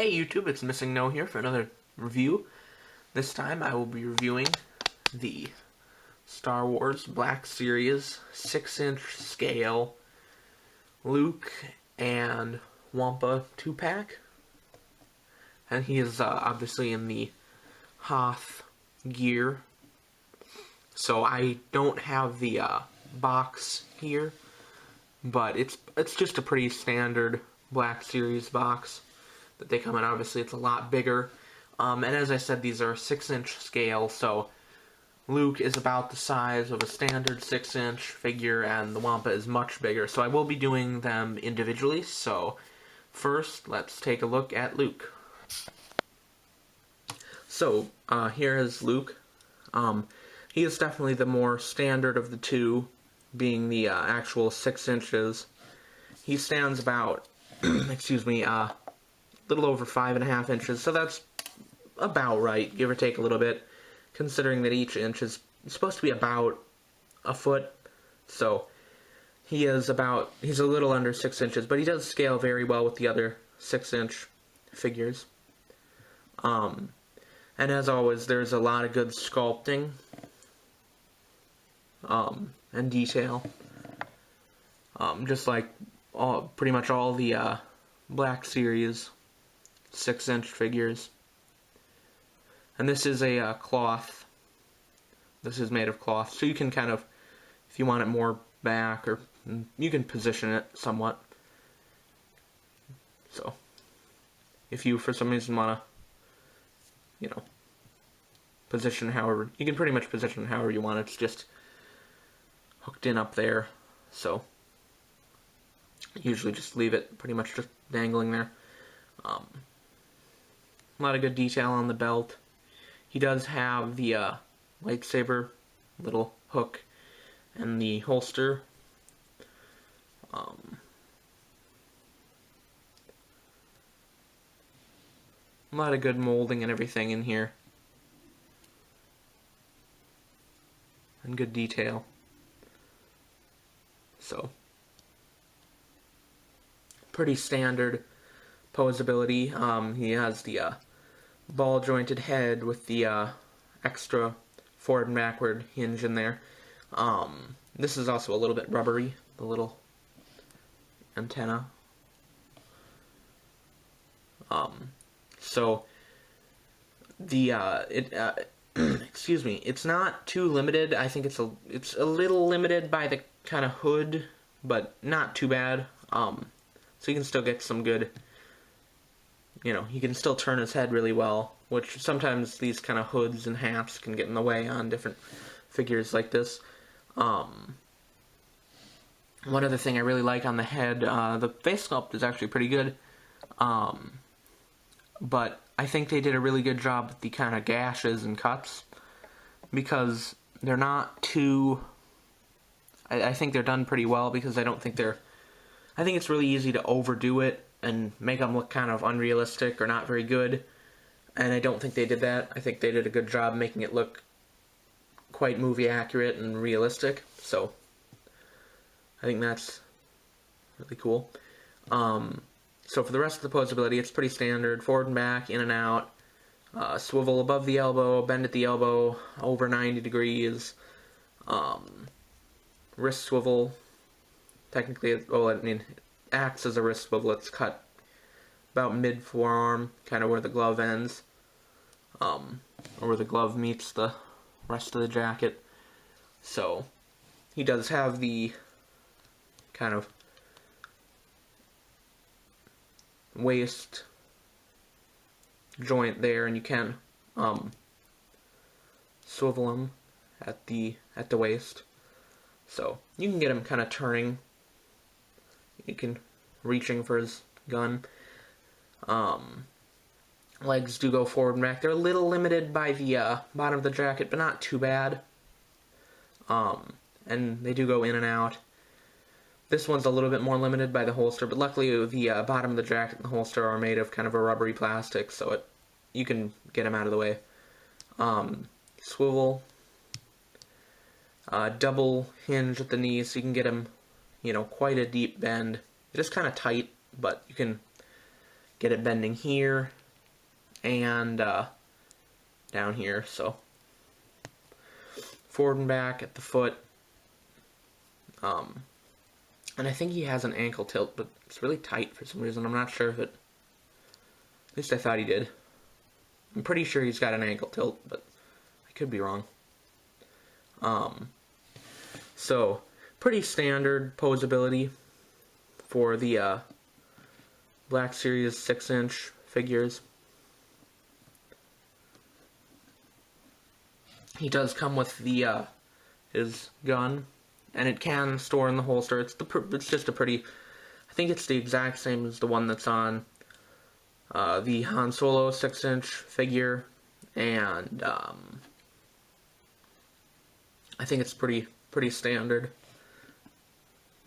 Hey YouTube, it's Missing No here for another review. This time I will be reviewing the Star Wars Black Series 6-inch scale Luke and Wampa 2-pack. And he is obviously in the Hoth gear. So I don't have the box here, but it's just a pretty standard Black Series box that they come in. Obviously it's a lot bigger, and as I said, these are 6-inch scale, so Luke is about the size of a standard 6-inch figure and the Wampa is much bigger, so I will be doing them individually. So first let's take a look at Luke. So here is Luke. He is definitely the more standard of the two, being the actual 6 inches. He stands about excuse me, little over 5.5 inches, so that's about right, give or take a little bit, considering that each inch is supposed to be about a foot. So he's a little under 6 inches, but he does scale very well with the other 6-inch figures. And as always, there's a lot of good sculpting and detail, just like pretty much all the Black Series 6-inch figures. And this is a cloth. This is made of cloth, so you can kind of, if you want it more back, or you can position it somewhat. So if you for some reason want to, position however, you can pretty much position however you want. It's just hooked in up there, so usually just leave it pretty much just dangling there. A lot of good detail on the belt. He does have the lightsaber little hook and the holster. A lot of good molding and everything in here, and good detail. So pretty standard posability. He has the ball jointed head with the extra forward and backward hinge in there. This is also a little bit rubbery, the little antenna. So the excuse me, it's not too limited. I think it's a little limited by the kind of hood, but not too bad. So you can still get some good, he can still turn his head really well, which sometimes these kind of hoods and hats can get in the way on different figures like this. One other thing I really like on the head, the face sculpt is actually pretty good, but I think they did a really good job with the kind of gashes and cuts, because they're not too, I think they're done pretty well, because I think it's really easy to overdo it and make them look kind of unrealistic or not very good, and I don't think they did that. I think they did a good job making it look quite movie accurate and realistic, so I think that's really cool. So for the rest of the posability, it's pretty standard. Forward and back, in and out, swivel above the elbow, bend at the elbow, over 90 degrees, wrist swivel. Technically, it acts as a wrist swivel. It's cut about mid-forearm, kind of where the glove ends, or where the glove meets the rest of the jacket. So he does have the kind of waist joint there, and you can swivel him at the waist, so you can get him kind of turning. You can reaching for his gun. Legs do go forward and back. They're a little limited by the bottom of the jacket, but not too bad. And they do go in and out. This one's a little bit more limited by the holster, but luckily the bottom of the jacket and the holster are made of kind of a rubbery plastic, so you can get them out of the way. Swivel. Double hinge at the knee, so you can get them, quite a deep bend. Just kind of tight, but you can get it bending here and down here. So forward and back at the foot. And I think he has an ankle tilt, but it's really tight for some reason. I'm not sure if it... At least I thought he did. I'm pretty sure he's got an ankle tilt, but I could be wrong. So, pretty standard posability for the Black Series 6-inch figures. He does come with the his gun, and it can store in the holster. It's just a pretty... I think it's the exact same as the one that's on the Han Solo 6-inch figure, and I think it's pretty standard.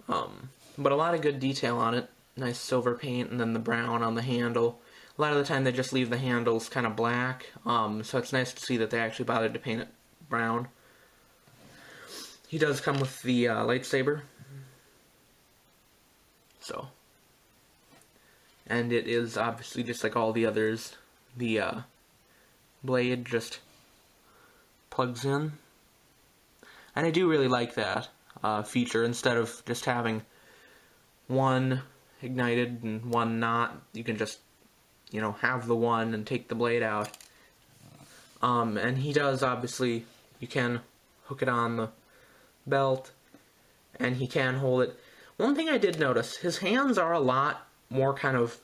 But a lot of good detail on it. Nice silver paint, and then the brown on the handle. A lot of the time they just leave the handles kind of black, so it's nice to see that they actually bothered to paint it brown. He does come with the lightsaber. So, and it is obviously just like all the others. The blade just plugs in. And I do really like that feature. Instead of just having one ignited and one not, you can just, you know, have the one and take the blade out. And he does, obviously, you can hook it on the belt, and he can hold it. One thing I did notice, his hands are a lot more kind of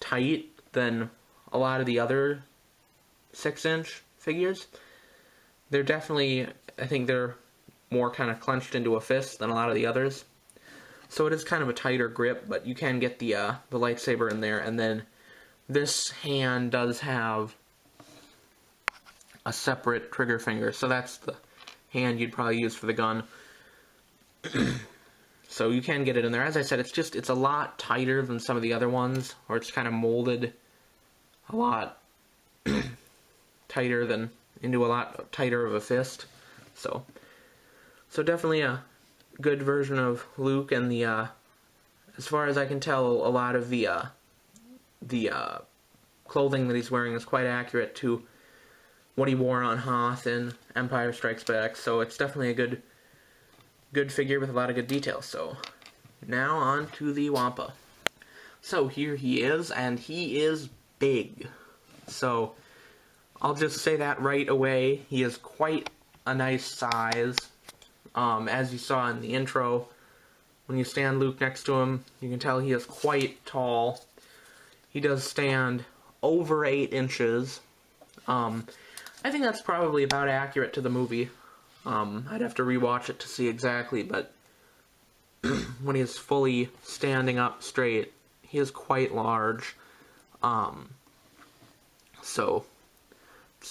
tight than a lot of the other 6-inch figures. They're definitely, I think they're more kind of clenched into a fist than a lot of the others. So it is kind of a tighter grip, but you can get the lightsaber in there. And then this hand does have a separate trigger finger, so that's the hand you'd probably use for the gun. So you can get it in there. As I said, it's a lot tighter than some of the other ones, or it's kind of molded a lot tighter than into a lot tighter of a fist. So definitely a good version of Luke, and the as far as I can tell, a lot of the clothing that he's wearing is quite accurate to what he wore on Hoth in Empire Strikes Back. So it's definitely a good figure with a lot of good details. So now on to the Wampa. So here he is, and he is big. So I'll just say that right away. He is quite a nice size. As you saw in the intro, when you stand Luke next to him, you can tell he is quite tall. He does stand over 8 inches. I think that's probably about accurate to the movie. I'd have to rewatch it to see exactly, but when he is fully standing up straight, he is quite large. So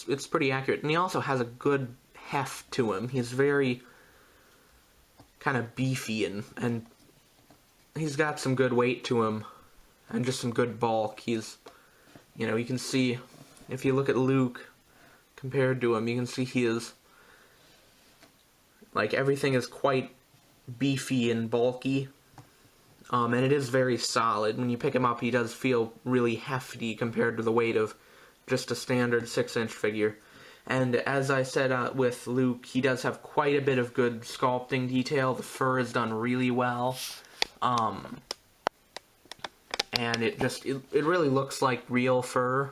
it's pretty accurate. And he also has a good heft to him. He's very kind of beefy, and he's got some good weight to him, and just some good bulk. He's, you know, you can see, if you look at Luke compared to him, you can see he is, like, everything is quite beefy and bulky, and it is very solid. When you pick him up, he does feel really hefty compared to the weight of just a standard 6-inch figure. And as I said with Luke, he does have quite a bit of good sculpting detail. The fur is done really well. And it really looks like real fur.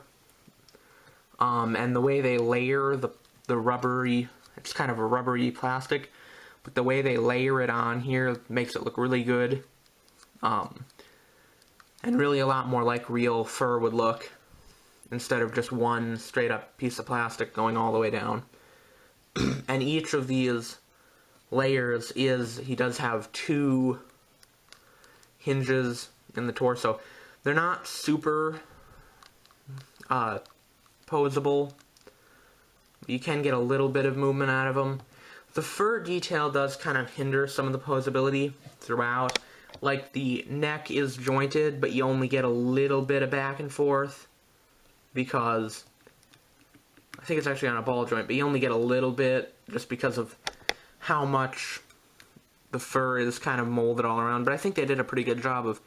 And the way they layer the rubbery, it's kind of a rubbery plastic, but the way they layer it on here makes it look really good. And really a lot more like real fur would look, instead of just one straight up piece of plastic going all the way down. And each of these layers he does have 2 hinges in the torso. They're not super posable. You can get a little bit of movement out of them. The fur detail does kind of hinder some of the posability throughout. Like, the neck is jointed, but you only get a little bit of back and forth, because I think it's actually on a ball joint, but you only get a little bit just because of how much the fur is kind of molded all around. But I think they did a pretty good job of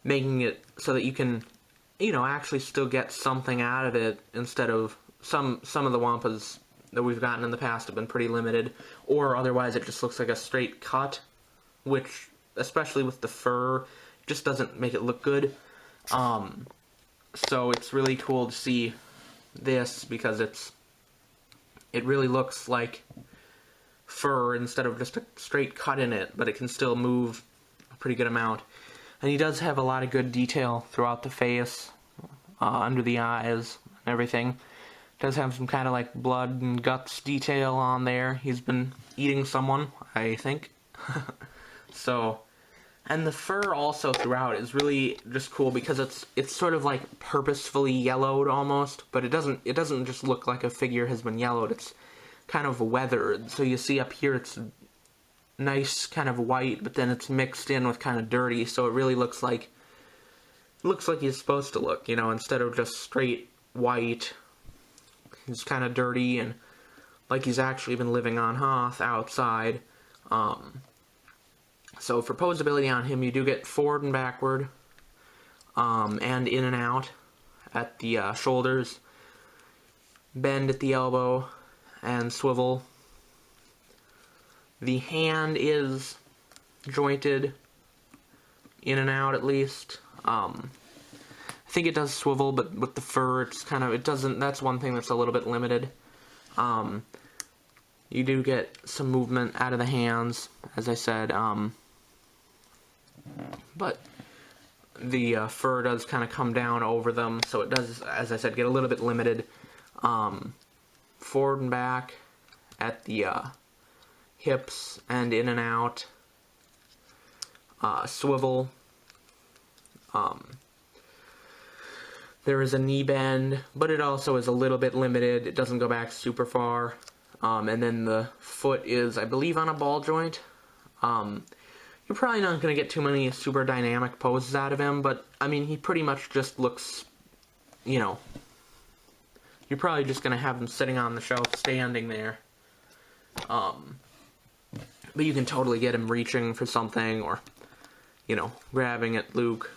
making it so that you can you know, actually still get something out of it instead of some of the Wampas that we've gotten in the past have been pretty limited, or otherwise it just looks like a straight cut, which, especially with the fur, just doesn't make it look good. So it's really cool to see this because it really looks like fur instead of just a straight cut in it, but it can still move a pretty good amount. And he does have a lot of good detail throughout the face, under the eyes, and everything. Does have some kind of like blood and guts detail on there. He's been eating someone, I think. So, and the fur also throughout is really just cool because it's sort of like purposefully yellowed almost, but it doesn't just look like a figure has been yellowed. It's kind of weathered. So you see up here it's nice kind of white, but then it's mixed in with kind of dirty, so it really looks like he's supposed to look, you know, instead of just straight white. He's kind of dirty and like he's actually been living on Hoth outside. So for posability on him, you do get forward and backward, and in and out at the shoulders, bend at the elbow, and swivel. The hand is jointed in and out at least. I think it does swivel, but with the fur, it's kind of, it doesn't, that's one thing that's a little bit limited. You do get some movement out of the hands, as I said, but the fur does kind of come down over them, so it does, as I said, get a little bit limited. Forward and back at the hips and in and out, swivel. There is a knee bend, but it also is a little bit limited. It doesn't go back super far. And then the foot is, I believe, on a ball joint. You're probably not going to get too many super dynamic poses out of him, but, I mean, he pretty much just looks, you know, you're probably just going to have him sitting on the shelf, standing there. But you can totally get him reaching for something, or, you know, grabbing at Luke.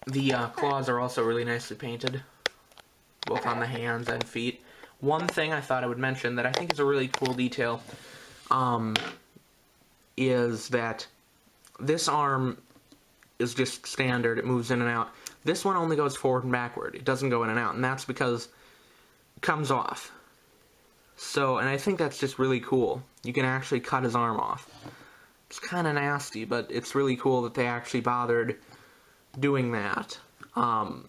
The claws are also really nicely painted, both on the hands and feet. One thing I thought I would mention that I think is a really cool detail is that this arm is just standard. It moves in and out. This one only goes forward and backward. It doesn't go in and out, and that's because it comes off. So, and I think that's just really cool. You can actually cut his arm off. It's kind of nasty, but it's really cool that they actually bothered doing that. And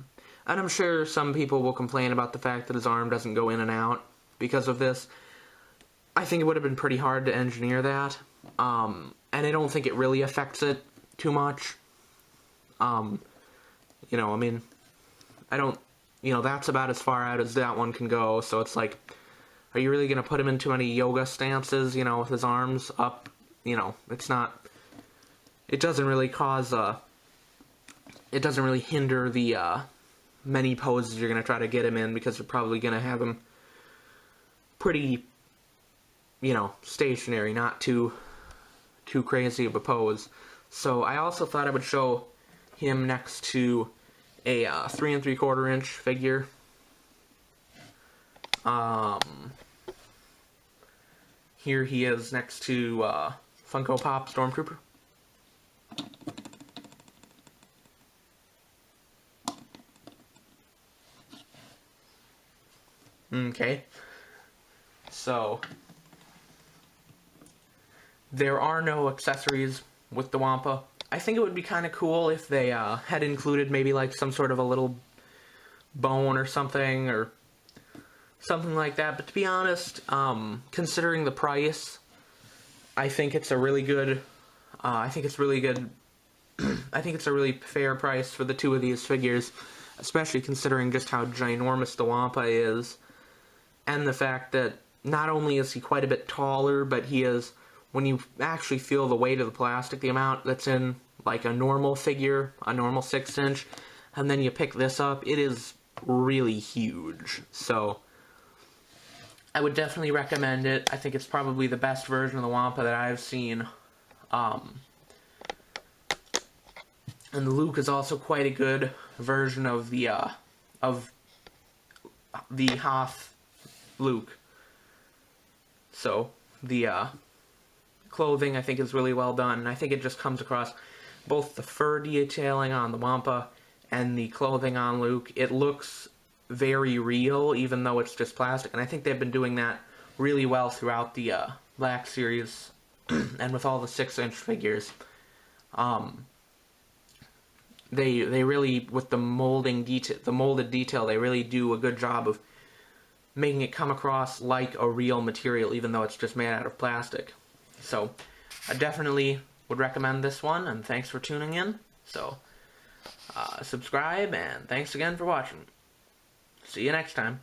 I'm sure some people will complain about the fact that his arm doesn't go in and out because of this. I think it would have been pretty hard to engineer that. And I don't think it really affects it too much. You know, I mean, I don't, you know, that's about as far out as that one can go, so it's like, are you really going to put him into any yoga stances, you know, with his arms up? You know, it's not, it doesn't really cause, it doesn't really hinder the, many poses you're going to try to get him in, because you're probably going to have him pretty, you know, stationary, not too crazy of a pose. So I also thought I would show him next to a 3 3/4 inch figure. Here he is next to Funko Pop Stormtrooper. Okay, so there are no accessories with the Wampa. I think it would be kind of cool if they had included maybe like some sort of a little bone or something like that. But to be honest, considering the price, I think it's a really good. I think it's really good. I think it's a really fair price for the two of these figures, especially considering just how ginormous the Wampa is, and the fact that not only is he quite a bit taller, but he is, when you actually feel the weight of the plastic, the amount that's in like a normal figure, a normal 6-inch, and then you pick this up, it is really huge. So I would definitely recommend it. I think it's probably the best version of the Wampa that I've seen. And Luke is also quite a good version of the Hoth Luke. So the clothing I think is really well done, and I think it just comes across both the fur detailing on the Wampa and the clothing on Luke. It looks very real, even though it's just plastic, and I think they've been doing that really well throughout the Black Series, and with all the 6-inch figures. They really, with the molded detail, they really do a good job of making it come across like a real material, even though it's just made out of plastic. So, I definitely would recommend this one, and thanks for tuning in. So, subscribe, and thanks again for watching. See you next time.